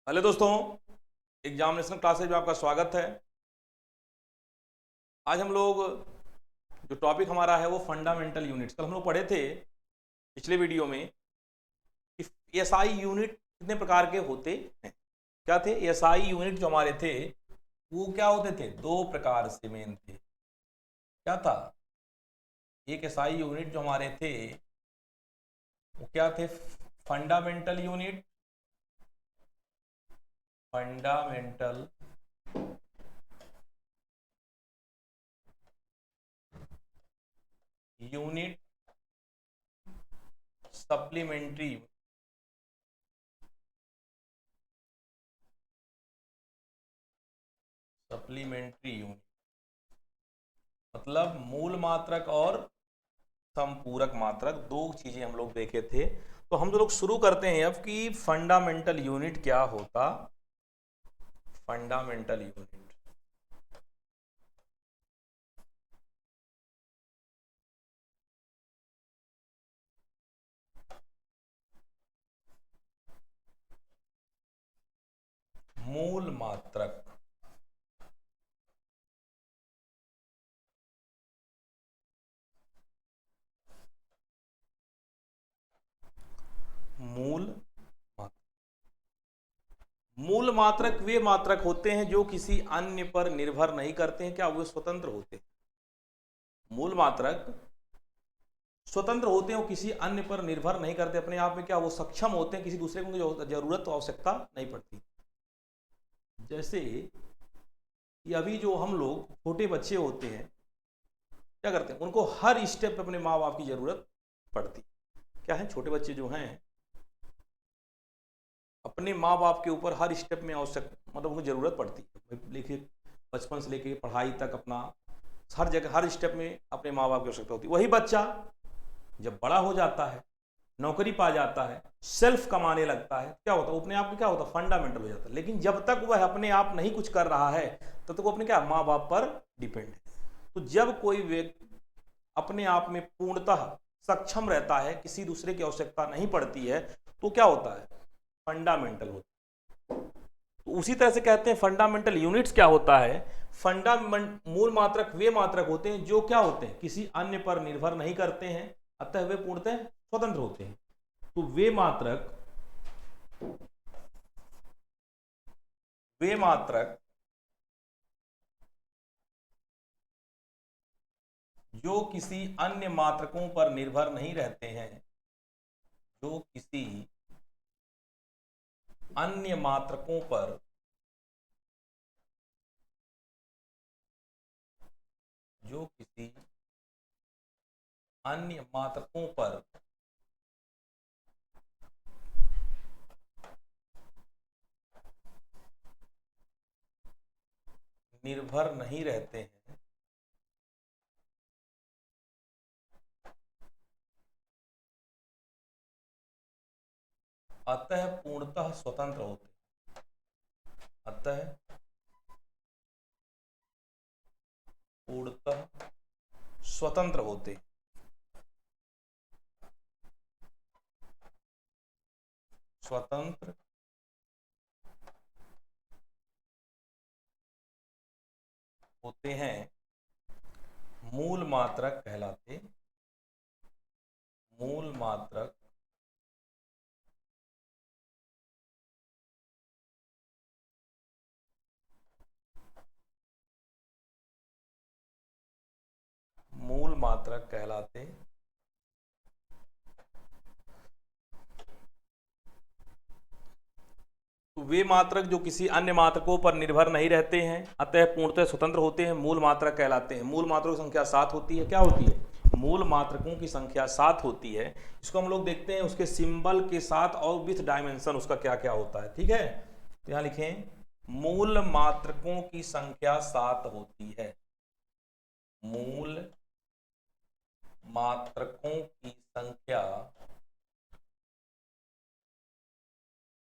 Hello दोस्तों, examination classes में आपका स्वागत है। आज हम लोग जो टॉपिक हमारा है वो फंडामेंटल यूनिट्स। कल हम लोग पढ़े थे पिछले वीडियो में कि एसआई यूनिट कितने प्रकार के होते हैं। क्या थे एसआई यूनिट जो हमारे थे? वो क्या होते थे? दो प्रकार से मेन थे। क्या था? एक एसआई यूनिट जो हमारे थे वो क्या थे? Fundamental unit, fundamental unit, supplementary unit. मतलब मूल मात्रक और संपूरक मात्रक, दो चीजें हम लोग देखे थे। तो हम लोग शुरू करते हैं अब कि फंडामेंटल यूनिट क्या होता। फंडामेंटल यूनिट मूल मात्रक, मूल मात्रक। मूल मात्रक वे मात्रक होते हैं जो किसी अन्य पर निर्भर नहीं करते हैं। क्या वे स्वतंत्र होते हैं? मूल मात्रक स्वतंत्र होते हैं, वो किसी अन्य पर निर्भर नहीं करते अपने आप में। क्या वो सक्षम होते हैं, किसी दूसरे को जरूरत आवश्यकता नहीं पड़ती। जैसे कि अभी जो हम लोग छोटे बच्चे होते हैं क्या करते हैं, उनको हर स्टेप पे अपने माँ बाप की जरूरत पड़ती। क्या है, छोटे बच्चे जो हैं अपने माँ बाप के ऊपर हर स्टेप में आवश्यक, मतलब उनको जरूरत पड़ती है। देखिए बचपन से लेके पढ़ाई तक अपना हर जगह हर स्टेप में अपने माँ बाप की आवश्यकता होती है। वही बच्चा जब बड़ा हो जाता है, नौकरी पा जाता है, सेल्फ कमाने लगता है, क्या होता है, अपने आप में क्या होता है, फंडामेंटल हो जाता है। लेकिन जब तक वह अपने आप नहीं कुछ कर रहा है तब तक वो अपने क्या माँ बाप पर डिपेंड है। तो जब कोई व्यक्ति अपने आप में पूर्णतः सक्षम रहता है, किसी दूसरे की आवश्यकता नहीं पड़ती है, तो क्या होता है, फंडामेंटल होता है। तो उसी तरह से कहते हैं फंडामेंटल यूनिट्स क्या होता है। मूल मात्रक वे मात्रक होते हैं जो क्या होते हैं, किसी अन्य पर निर्भर नहीं करते हैं, अतः वे पूर्णतः स्वतंत्र होते हैं। तो वे मात्रक जो किसी अन्य मात्रकों पर निर्भर नहीं रहते हैं, जो किसी अन्य मात्रकों पर जो किसी अन्य मात्रकों पर निर्भर नहीं रहते हैं, अतः पूर्णतः स्वतंत्र होते हैं। अतः पूर्णतः स्वतंत्र होते स्वतंत्र होते हैं, मूल मात्रक कहलाते, मूल मात्रक मूल मात्रक कहलाते। तो वे मात्रक जो किसी अन्य मात्रकों पर निर्भर नहीं रहते हैं, अतः पूर्णतः स्वतंत्र होते हैं, मूल मात्रक कहलाते हैं। मूल मात्रकों की संख्या 7 होती है। क्या होती है? मूल मात्रकों की संख्या 7 होती है। इसको हम लोग देखते हैं उसके सिंबल के साथ और विथ डायमेंशन उसका क्या क्या होता है। ठीक है, तो यहाँ लिखें मूल मात्रकों की संख्या 7 होती है। मूल मात्रकों की संख्या,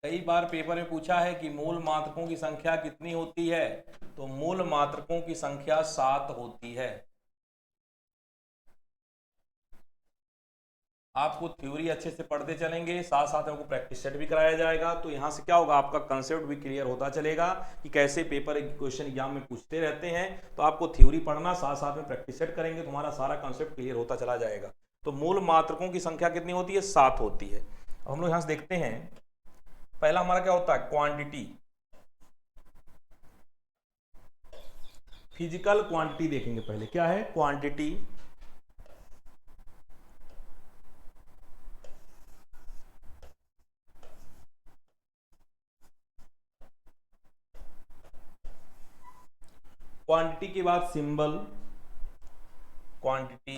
कई बार पेपर में पूछा है कि मूल मात्रकों की संख्या कितनी होती है, तो मूल मात्रकों की संख्या 7 होती है। आपको थ्योरी अच्छे से पढ़ते चलेंगे, साथ साथ में आपको प्रैक्टिस सेट भी कराया जाएगा। तो यहाँ से क्या होगा, आपका कंसेप्ट भी क्लियर होता चलेगा कि कैसे पेपर क्वेश्चन एग्जाम में पूछते रहते हैं। तो आपको थ्योरी पढ़ना, साथ साथ में प्रैक्टिस सेट करेंगे तो हमारा सारा कंसेप्ट क्लियर होता चला जाएगा। तो मूल मात्रकों की संख्या कितनी होती है, 7 होती है। अब हम लोग यहाँ से देखते हैं, पहला हमारा क्या होता है, क्वांटिटी। फिजिकल क्वांटिटी देखेंगे पहले, क्या है क्वांटिटी। क्वांटिटी के बाद symbol, quantity,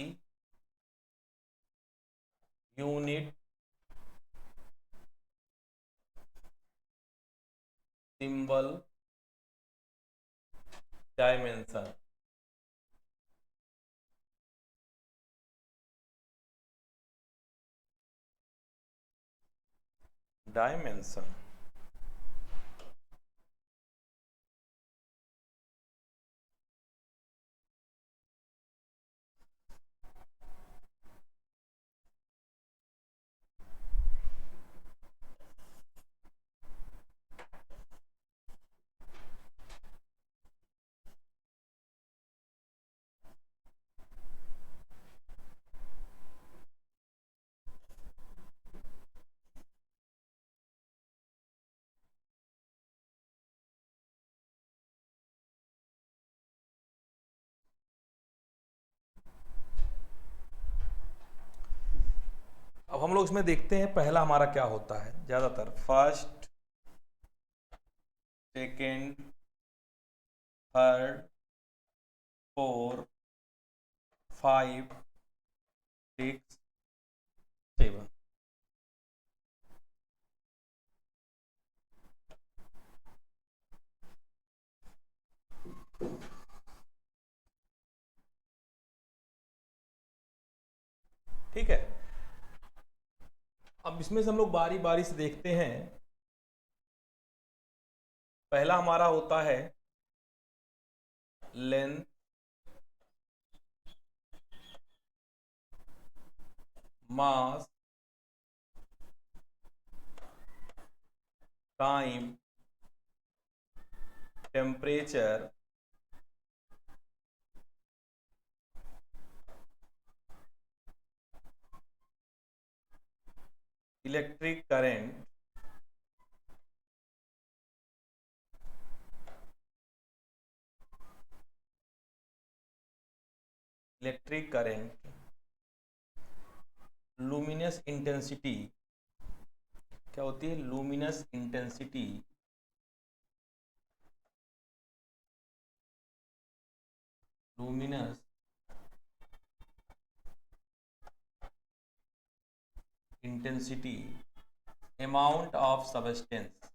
unit, symbol, dimension. Dimension अब हम लोग इसमें देखते हैं पहला हमारा क्या होता है, ज्यादातर फर्स्ट, सेकेंड, थर्ड, 4, 5, 6, 7। ठीक है, अब इसमें से हम लोग बारी बारी से देखते हैं। पहला हमारा होता है length, mass, time, temperature, electric current, electric current, luminous intensity. क्या होती है, luminous intensity, luminous intensity, amount of substance,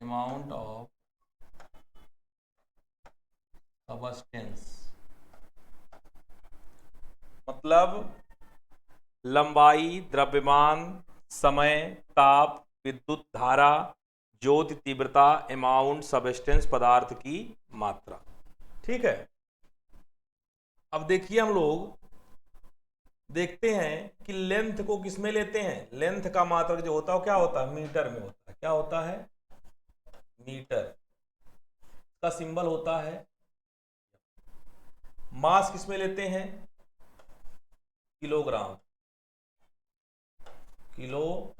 amount of substance, मतलब लंबाई, द्रव्यमान, समय, ताप, विद्युत धारा, ज्योति तीव्रता, अमाउंट, सबस्टेंस, पदार्थ की मात्रा। ठीक है, अब देखिए हम लोग देखते हैं कि लेंथ को किस में लेते हैं। लेंथ का मात्रक जो होता है वो क्या होता है, मीटर में होता है। क्या होता है, मीटर। का सिंबल होता है। मास किस में लेते हैं, किलोग्राम, किलोग्राम,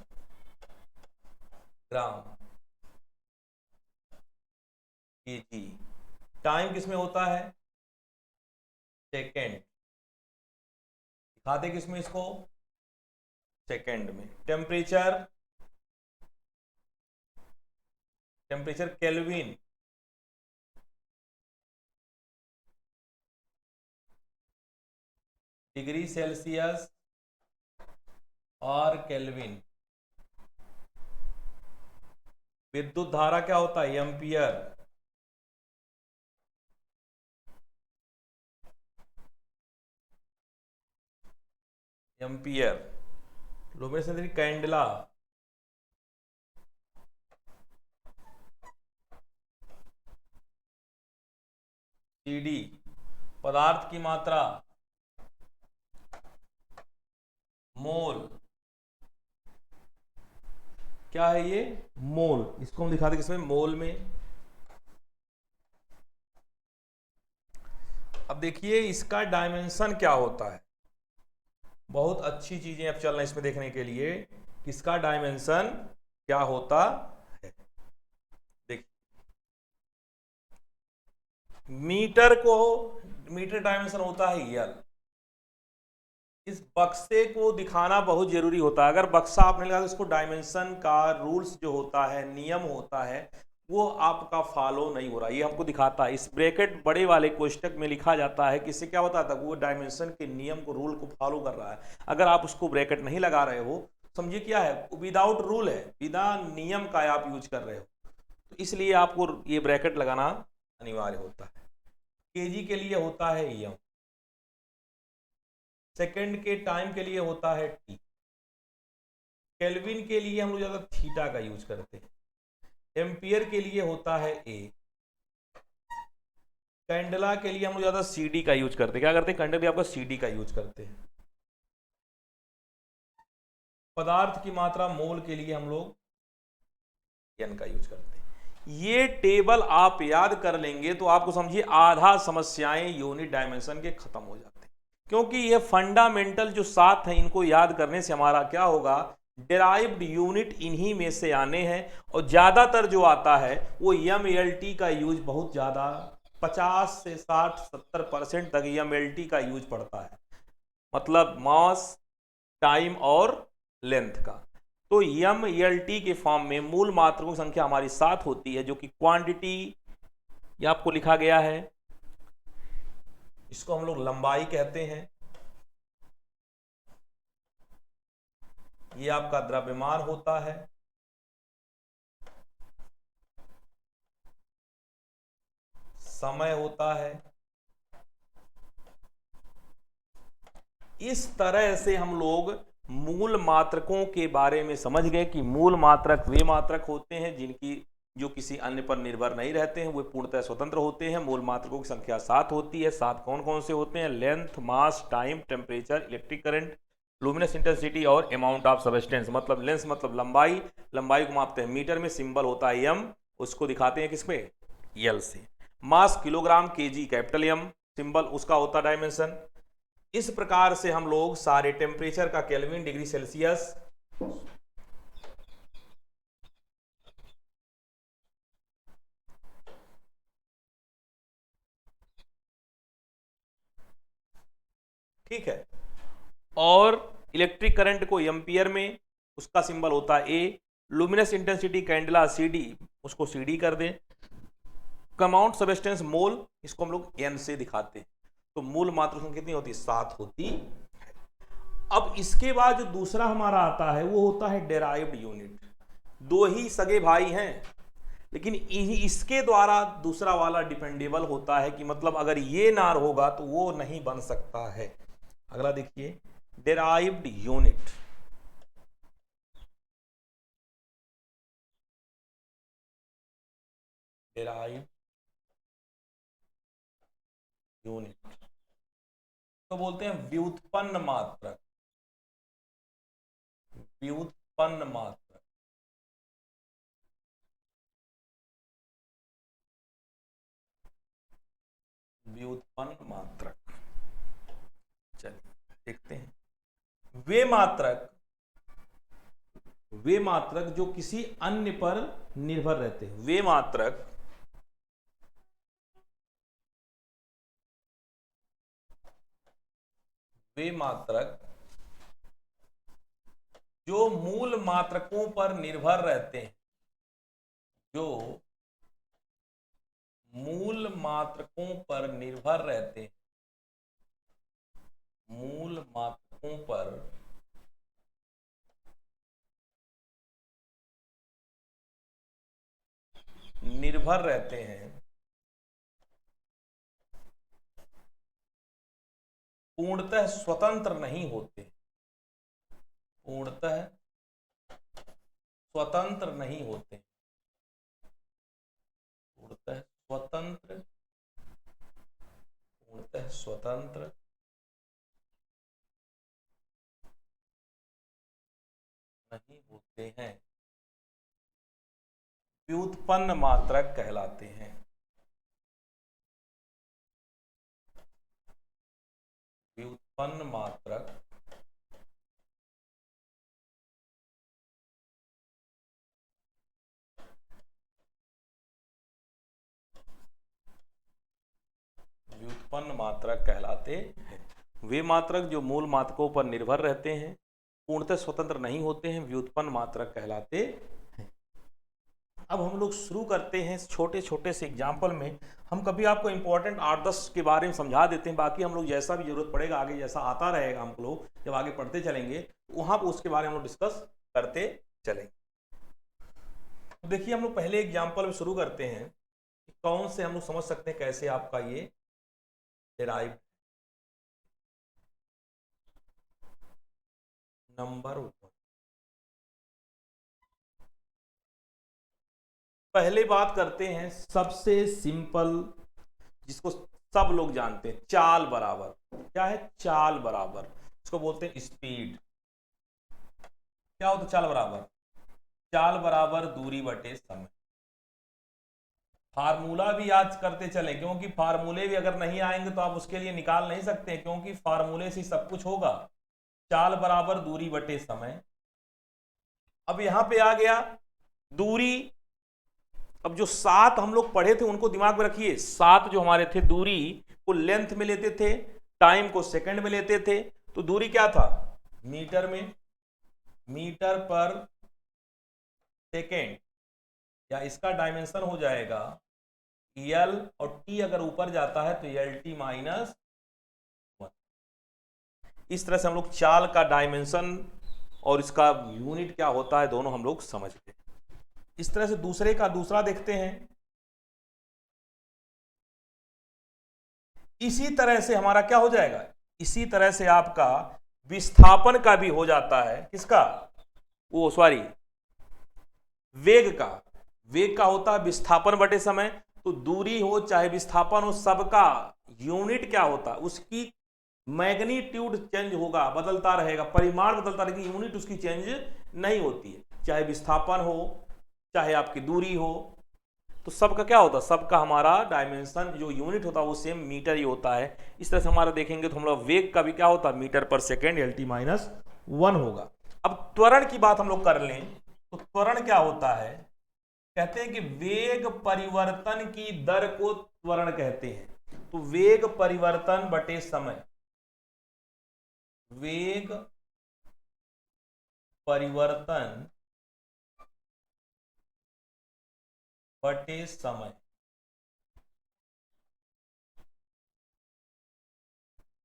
केजी। टाइम किस में होता है, सेकेंड। दिखाते किस में इसको, सेकेंड में। Temperature, temperature kelvin, degree Celsius और केल्विन। विद्युत धारा क्या होता है, ampere, ampere. Luminous candela, CD. पदार्थ की मात्रा, मोल। क्या है ये? मोल। इसको हम दिखाते किसमें? मोल में। अब देखिए इसका डायमेंशन क्या होता है। बहुत अच्छी चीजें अब चल रही हैं इसमें देखने के लिए, इसका डायमेंशन क्या होता है। देखिए मीटर को, मीटर डायमेंशन होता है यल। इस बक्से को दिखाना बहुत जरूरी होता है। अगर बक्सा आपने लगा तो इसको डायमेंशन का रूल्स जो होता है, नियम होता है, वो आपका फॉलो नहीं हो रहा। ये हमको दिखाता है, इस ब्रैकेट बड़े वाले कोष्टक में लिखा जाता है कि इससे क्या बताता है, वो डायमेंशन के नियम को, रूल को फॉलो कर रहा है। अगर आप उसको ब्रैकेट नहीं लगा रहे हो, समझिए क्या है, विदाउट रूल है, बिना नियम का आप यूज कर रहे हो, तो इसलिए आपको ये ब्रैकेट लगाना अनिवार्य होता है। केजी के लिए होता है यम, सेकंड के टाइम के लिए होता है टी, केल्विन के लिए हम लोग ज्यादा थीटा का यूज करते हैं, एम्पियर के लिए होता है ए, कैंडला के लिए हम लोग ज्यादा सीडी का यूज करते हैं। क्या करते हैं? कैंडल आपका सीडी का यूज करते हैं। पदार्थ की मात्रा मोल के लिए हम लोग एन का यूज करते हैं। ये टेबल आप याद कर लेंगे तो आपको समझिए आधा समस्याएं यूनिट डायमेंशन के खत्म हो जाते हैं, क्योंकि ये फंडामेंटल जो सात हैं इनको याद करने से हमारा क्या होगा, डेराइव्ड यूनिट इन्हीं में से आने हैं। और ज्यादातर जो आता है वो एम एल टी का यूज बहुत ज्यादा, 50 से 60-70% तक एम एल टी का यूज पड़ता है, मतलब मास, टाइम और लेंथ का। तो एम एल टी के फॉर्म में मूल मात्रकों की संख्या हमारी 7 होती है, जो कि क्वांटिटी ये आपको लिखा गया है, इसको हम लोग लंबाई कहते हैं। ये आपका द्रव्यमान होता है, समय होता है। इस तरह से हम लोग मूल मात्रकों के बारे में समझ गए कि मूल मात्रक वे मात्रक होते हैं जिनकी, जो किसी अन्य पर निर्भर नहीं रहते हैं, वे पूर्णतः स्वतंत्र होते हैं। मूल मात्रकों की संख्या 7 होती है। 7 कौन कौन से होते हैं? Length, mass, time, temperature, electric current, luminous intensity और अमाउंट ऑफ सबस्टेंस। मतलब लेंस मतलब लंबाई, लंबाई को मापते हैं मीटर में, सिंबल होता है एम, उसको दिखाते हैं किसमें? यल से। Mass kilogram, kg capital M, symbol उसका होता है डायमेंशन। इस प्रकार से हम लोग सारे टेम्परेचर का केल्विन, डिग्री सेल्सियस, ठीक है, और इलेक्ट्रिक करंट को एम्पियर में, उसका सिंबल होता है ए। लुमिनस इंटेंसिटी कैंडला सीडी, उसको सीडी कर दें। अमाउंट सबस्टेंस मोल, इसको हम लोग एन से दिखाते हैं। तो मूल मात्रा संख्या कितनी होती है? 7 होती। अब इसके बाद जो दूसरा हमारा आता है वो होता है डेराइव्ड यूनिट। दो ही सगे भाई हैं, लेकिन इसके द्वारा दूसरा वाला डिपेंडेबल होता है, कि मतलब अगर ये ना होगा तो वो नहीं बन सकता है। अगला देखिए, डेराइव्ड यूनिट। डेराइव्ड यूनिट तो बोलते हैं व्युत्पन्न मात्रक। व्युत्पन्न मात्रक, व्युत्पन्न मात्रक। चलिए देखते हैं। वे मात्रक जो किसी अन्य पर निर्भर रहते हैं। वे मात्रक जो मूल मात्रकों पर निर्भर रहते हैं, जो मूल मात्रकों पर निर्भर रहते हैं, मूल मात्रकों पर निर्भर रहते हैं, पूर्णतः स्वतंत्र नहीं होते। पूर्णतः स्वतंत्र नहीं होते। पूर्णतः स्वतंत्र, पूर्णतः स्वतंत्र नहीं होते हैं व्युत्पन्न मात्रक कहलाते हैं। व्युत्पन्न मात्रक व्युत्पन्न मात्रक कहलाते हैं। वे मात्रक जो मूल मात्रकों पर निर्भर रहते हैं, पूर्णतः स्वतंत्र नहीं होते हैं, व्युत्पन्न मात्रक कहलाते हैं। अब हम लोग शुरू करते हैं छोटे छोटे से एग्जाम्पल में। हम कभी आपको इंपॉर्टेंट 8-10 के बारे में समझा देते हैं, बाकी हम लोग जैसा भी जरूरत पड़ेगा आगे, जैसा आता रहेगा हम लोग जब आगे पढ़ते चलेंगे वहां पर उसके बारे में हम लोग डिस्कस करते चलेंगे। तो देखिए हम लोग पहले एग्जाम्पल में शुरू करते हैं कि कौन से हम लोग समझ सकते हैं कैसे आपका ये डिराइव। नंबर 1, पहले बात करते हैं सबसे सिंपल जिसको सब लोग जानते हैं, चाल बराबर। क्या है? चाल बराबर, इसको बोलते हैं स्पीड। क्या होता है चाल बराबर? चाल बराबर दूरी बटे समय। फार्मूला भी याद करते चले, क्योंकि फार्मूले भी अगर नहीं आएंगे तो आप उसके लिए निकाल नहीं सकते, क्योंकि फार्मूले से सब कुछ होगा। चाल बराबर दूरी बटे समय। अब यहां पे आ गया दूरी। अब जो 7 हम लोग पढ़े थे उनको दिमाग में रखिए। 7 जो हमारे थे, दूरी को लेंथ में लेते थे, टाइम को सेकंड में लेते थे। तो दूरी क्या था? मीटर में, मीटर पर सेकेंड, या इसका डायमेंशन हो जाएगा एल, और टी अगर ऊपर जाता है तो एल टी माइनस 1। इस तरह से हम लोग चाल का डायमेंशन और इसका यूनिट क्या होता है दोनों हम लोग समझ गए। इस तरह से दूसरा देखते हैं। इसी तरह से हमारा क्या हो जाएगा? इसी तरह से आपका विस्थापन का भी हो जाता है। किसका? वो सॉरी, वेग का। वेग का होता है विस्थापन बटे समय। तो दूरी हो चाहे विस्थापन हो, सबका यूनिट क्या होता है? उसकी मैग्नीट्यूड चेंज होगा, बदलता रहेगा, परिमाण बदलता रहेगा, यूनिट उसकी चेंज नहीं होती है। चाहे विस्थापन हो चाहे आपकी दूरी हो, तो सबका क्या होता है? सबका हमारा डायमेंशन जो यूनिट होता है वो सेम मीटर ही होता है। इस तरह से हमारा देखेंगे तो हमारा वेग का भी क्या होता है? मीटर पर सेकेंड, एल टी माइनस 1 होगा। अब त्वरण की बात हम लोग कर लें तो त्वरण क्या होता है? कहते हैं कि वेग परिवर्तन की दर को त्वरण कहते हैं। तो वेग परिवर्तन बटे समय, वेग परिवर्तन बटे समय।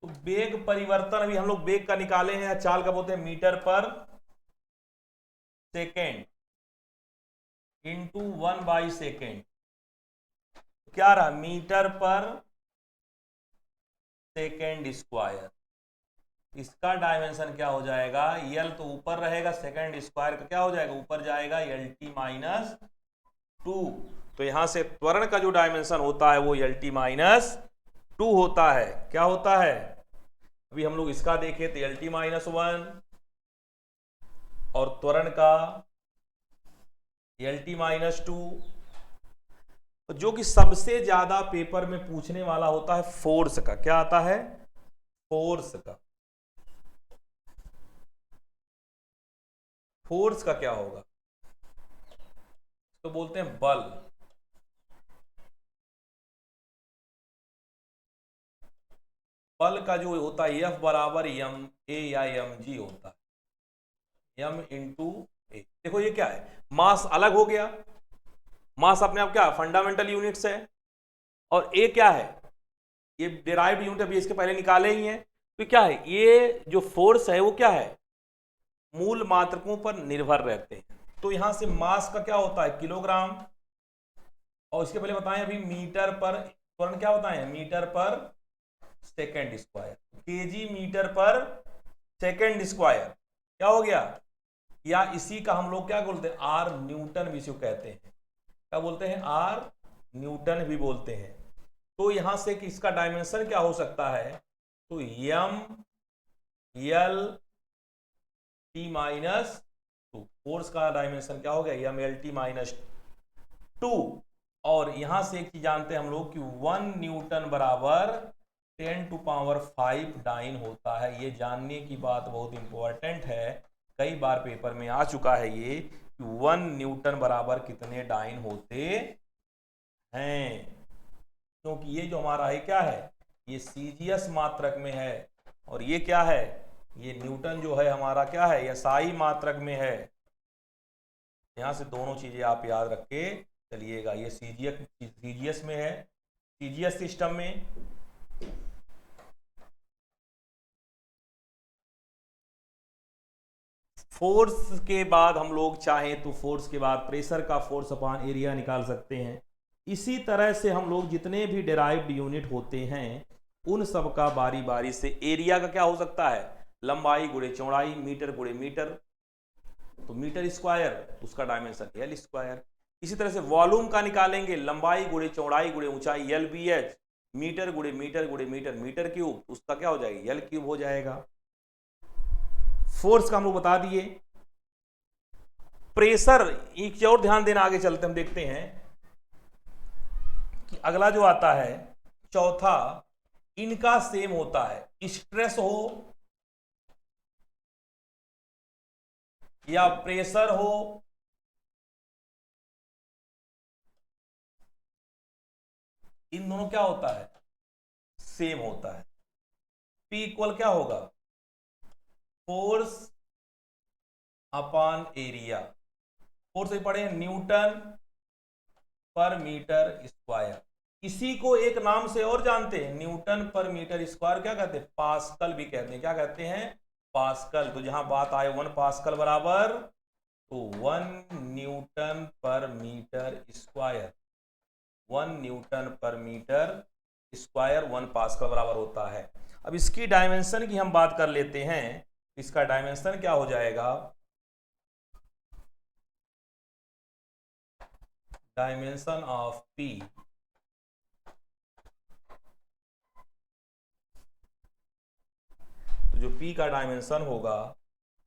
तो वेग परिवर्तन अभी हम लोग वेग का निकाले हैं, चाल का बोलते हैं मीटर पर सेकेंड इंटू 1/सेकेंड। क्या रहा? मीटर पर सेकेंड स्क्वायर। इसका डायमेंशन क्या हो जाएगा? यल तो ऊपर रहेगा, सेकेंड स्क्वायर का क्या हो जाएगा? ऊपर जाएगा, एल टी माइनस 2। तो यहां से त्वरण का जो डायमेंशन होता है वो एल टी माइनस 2 होता है। क्या होता है? अभी हम लोग इसका देखें तो एल टी माइनस 1, और त्वरण का एल टी माइनस 2। जो कि सबसे ज्यादा पेपर में पूछने वाला होता है फोर्स का। क्या आता है? फोर्स का। फोर्स का क्या होगा? तो बोलते हैं बल। बल का जो होता है एफ बराबर एम ए या एम जी होता है, एम इंटू ए। देखो ये क्या है? मास अलग हो गया। मास अपने आप क्या फंडामेंटल यूनिट्स है, और ए क्या है? ये डिराइव्ड यूनिट अभी इसके पहले निकाले ही हैं। तो क्या है? ये जो फोर्स है वो क्या है? मूल मात्रकों पर निर्भर रहते हैं। तो यहां से मास का क्या होता है? किलोग्राम। और इसके पहले बताएं अभी मीटर पर, त्वरण क्या होता है? मीटर पर सेकेंड स्क्वायर, केजी मीटर पर सेकेंड स्क्वायर। क्या हो गया? या इसी का हम लोग क्या बोलते हैं? आर न्यूटन भी इसको कहते हैं। क्या बोलते हैं? आर न्यूटन भी बोलते हैं। तो यहां से कि इसका डायमेंशन क्या हो सकता है? तो एम एल टी माइनस तो फोर्स का डायमेंशन क्या हो गया, एम एल टी माइनस 2। और यहां से एक चीज जानते हैं हम लोग कि 1 न्यूटन बराबर 10⁵ डाइन होता है। ये जानने की बात बहुत इंपॉर्टेंट है, कई बार पेपर में आ चुका है ये कि 1 न्यूटन बराबर कितने डाइन होते हैं, क्योंकि ये जो हमारा है क्या है, ये सीजीएस मात्रक में है, और ये क्या है, ये न्यूटन जो है हमारा क्या है, एसआई मात्रक में है। यहां से दोनों चीजें आप याद रख के चलिएगा। ये सीजीएस में है, सीजीएस सिस्टम में फोर्स के बाद हम लोग चाहें तो फोर्स के बाद प्रेशर का फोर्स अपॉन एरिया निकाल सकते हैं। इसी तरह से हम लोग जितने भी डेराइव्ड यूनिट होते हैं उन सब का बारी बारी से एरिया का क्या हो सकता है, लंबाई गुणे चौड़ाई, मीटर गुणे मीटर, तो मीटर स्क्वायर उसका डायमेंशन एल स्क्वायर। इसी तरह से वॉल्यूम का निकालेंगे, लंबाई गुणे चौड़ाई गुणे ऊंचाई एल बी एच, मीटर गुणे मीटर गुणे मीटर मीटर क्यूब, उसका क्या हो जाएगा, एल क्यूब हो जाएगा। फोर्स का हम लोग बता दिए। प्रेशर एक और ध्यान देना, आगे चलते हम देखते हैं कि अगला जो आता है चौथा, इनका सेम होता है, स्ट्रेस हो या प्रेशर हो, इन दोनों क्या होता है, सेम होता है। P इक्वल क्या होगा, फोर्स अपॉन एरिया। फोर्स से पढ़े न्यूटन पर मीटर स्क्वायर। इसी को एक नाम से और जानते हैं, न्यूटन पर मीटर स्क्वायर क्या कहते हैं, पास्कल भी कहते हैं। क्या कहते हैं, पास्कल। तो जहां बात आए 1 पास्कल बराबर, तो 1 न्यूटन पर मीटर स्क्वायर, 1 न्यूटन पर मीटर स्क्वायर 1 पास्कल बराबर होता है। अब इसकी डायमेंशन की हम बात कर लेते हैं। इसका डायमेंशन क्या हो जाएगा, डायमेंशन ऑफ P तो जो P का डायमेंशन होगा,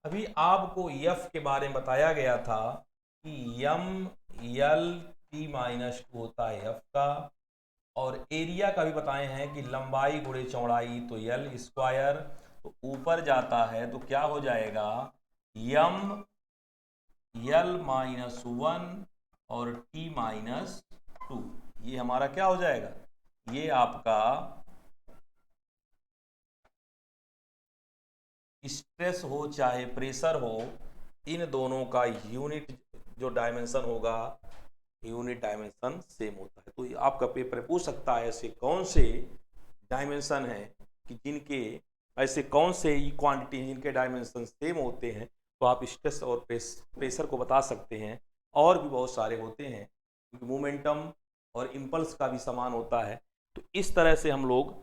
अभी आपको F के बारे में बताया गया था कि M L T माइनस 2 होता है F का, और एरिया का भी बताए हैं कि लंबाई गुणे चौड़ाई तो L स्क्वायर, तो ऊपर जाता है तो क्या हो जाएगा, M L माइनस 1 और T माइनस 2। ये हमारा क्या हो जाएगा, ये आपका स्ट्रेस हो चाहे प्रेशर हो, इन दोनों का यूनिट जो डायमेंशन होगा, यूनिट डायमेंशन सेम होता है। तो आपका पेपर पूछ सकता है ऐसे कौन से डायमेंशन हैं कि जिनके, ऐसे कौन से क्वांटिटी जिनके डायमेंशन सेम होते हैं, तो आप स्ट्रेस और प्रेशर को बता सकते हैं। और भी बहुत सारे होते हैं, मोमेंटम और इम्पल्स का भी समान होता है। तो इस तरह से हम लोग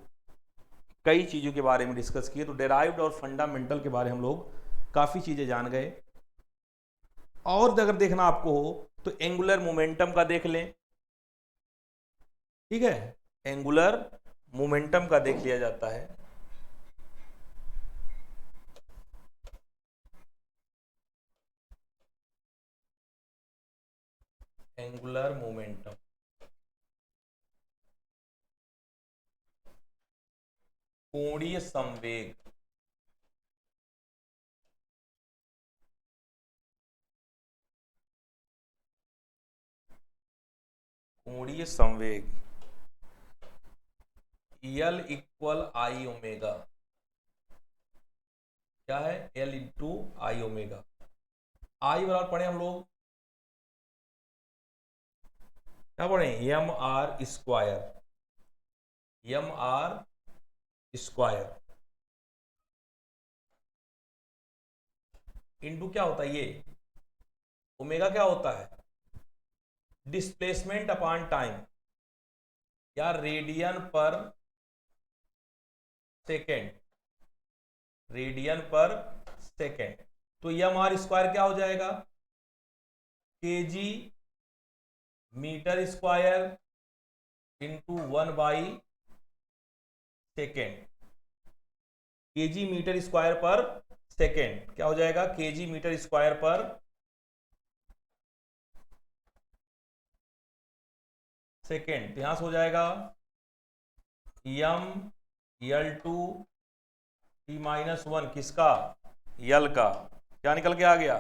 कई चीज़ों के बारे में डिस्कस किए। तो डेराइव्ड और फंडामेंटल के बारे में हम लोग काफ़ी चीज़ें जान गए। और अगर देखना आपको हो तो एंगुलर मोमेंटम का देख लें, ठीक है, एंगुलर मोमेंटम का देख लिया जाता है। एंगुलर मोमेंटम, कोणीय संवेग, कोणीय संवेग L इक्वल आई ओमेगा, क्या है, L into I omega. I बराबर पढ़े हम लोग, क्या पढ़े, m r square, m r square into क्या होता है, ये ओमेगा क्या होता है, डिस्प्लेसमेंट अपॉन टाइम या radian per second, radian per second. तो एम आर स्क्वायर क्या हो जाएगा, केजी मीटर स्क्वायर इंटू 1/सेकेंड। Kg metre square per second क्या हो जाएगा, kg metre square per second, तो यहाँ से हो जाएगा यम L2 T-1 किसका, यल का। क्या निकल के आ गया,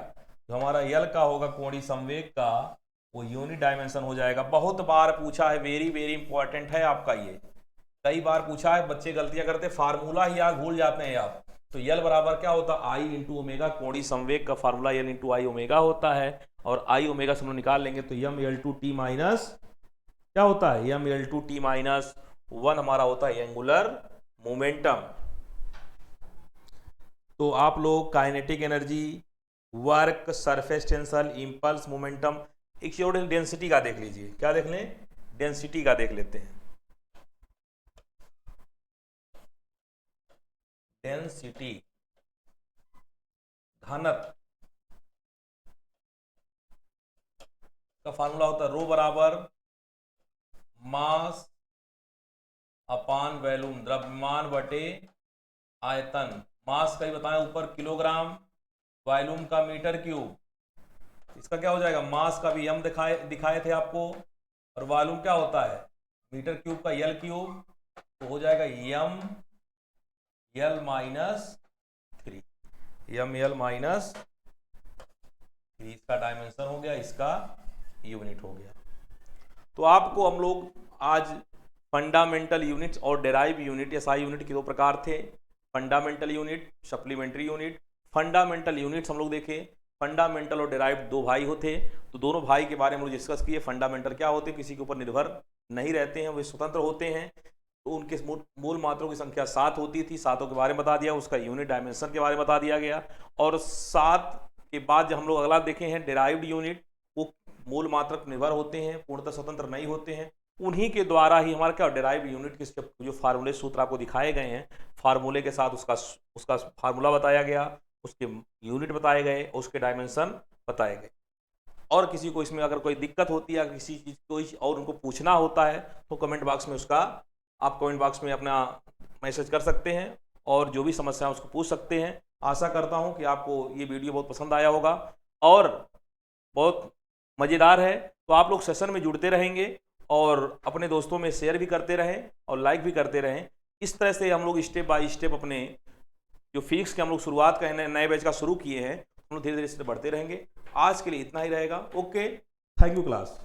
जो हमारा यल का होगा कोणीय संवेग का, वो यूनिट डायमेंशन हो जाएगा। बहुत बार पूछा है, वेरी वेरी इंपॉर्टेंट है आपका ये, कई बार पूछा है, बच्चे गलतियां करते, फार्मूला ही याद भूल जाते हैं आप। तो यल बराबर क्या होता है, आई इंटू ओमेगा, कोणीय संवेग का formula L into I omega होता है, और आई ओमेगा से हम लोग निकाल लेंगे तो यम L2 T- क्या होता है, यम L2 T-1 हमारा होता है एंगुलर मोमेंटम। तो आप लोग kinetic energy, work, surface tension, impulse, momentum, एक चीज डेंसिटी का देख लीजिए। क्या देख लें, डेंसिटी का देख लेते हैं। डेंसिटी, घनत्व का फार्मूला होता है रो बराबर मास अपान वॉल्यूम, द्रव्यमान बटे आयतन। मास का ही बताएं ऊपर किलोग्राम, वॉल्यूम का मीटर क्यूब। इसका क्या हो जाएगा, मास का भी यम दिखाए थे आपको, और वॉल्यूम क्या होता है मीटर क्यूब का यल क्यूब, तो हो जाएगा यम L -3, यम L -3 इसका डायमेंशन हो गया, इसका यूनिट हो गया। तो आपको हम लोग आज फंडामेंटल यूनिट्स और डेराइव यूनिट, एसआई यूनिट के दो प्रकार थे, fundamental unit, supplementary unit. Fundamental units हम लोग देखे, फंडामेंटल और डेराइव दो भाई होते, तो दोनों भाई के बारे में हम लोग डिस्कस किए। फंडामेंटल क्या होते, किसी के ऊपर निर्भर नहीं रहते हैं, वे स्वतंत्र होते हैं। तो उनके मूल मात्रों की संख्या 7 होती थी, 7 के बारे में बता दिया, उसका यूनिट डायमेंशन के बारे में बता दिया गया। और 7 के बाद जब हम लोग अगला देखे हैं डेराइव्ड यूनिट, वो मूल मात्रक निर्भर होते हैं, पूर्णतः स्वतंत्र नहीं होते हैं। उन्हीं के द्वारा ही हमारा क्या डेराइव्ड यूनिट के जो फार्मूले सूत्र आपको दिखाए गए हैं, फार्मूले के साथ उसका फार्मूला बताया गया, उसके यूनिट बताए गए, उसके डायमेंशन बताए गए। और किसी को इसमें अगर कोई दिक्कत होती है, किसी चीज़ कोई और उनको पूछना होता है, तो कमेंट बॉक्स में उसका आप कमेंट बॉक्स में अपना मैसेज कर सकते हैं, और जो भी समस्या है उसको पूछ सकते हैं। आशा करता हूं कि आपको ये वीडियो बहुत पसंद आया होगा और बहुत मज़ेदार है। तो आप लोग सेशन में जुड़ते रहेंगे और अपने दोस्तों में शेयर भी करते रहें और लाइक भी करते रहें। इस तरह से हम लोग स्टेप बाय स्टेप अपने जो फिजिक्स के हम लोग शुरुआत का नए बैच का शुरू किए हैं, हम लोग धीरे धीरे से बढ़ते रहेंगे। आज के लिए इतना ही रहेगा। Okay, thank you class.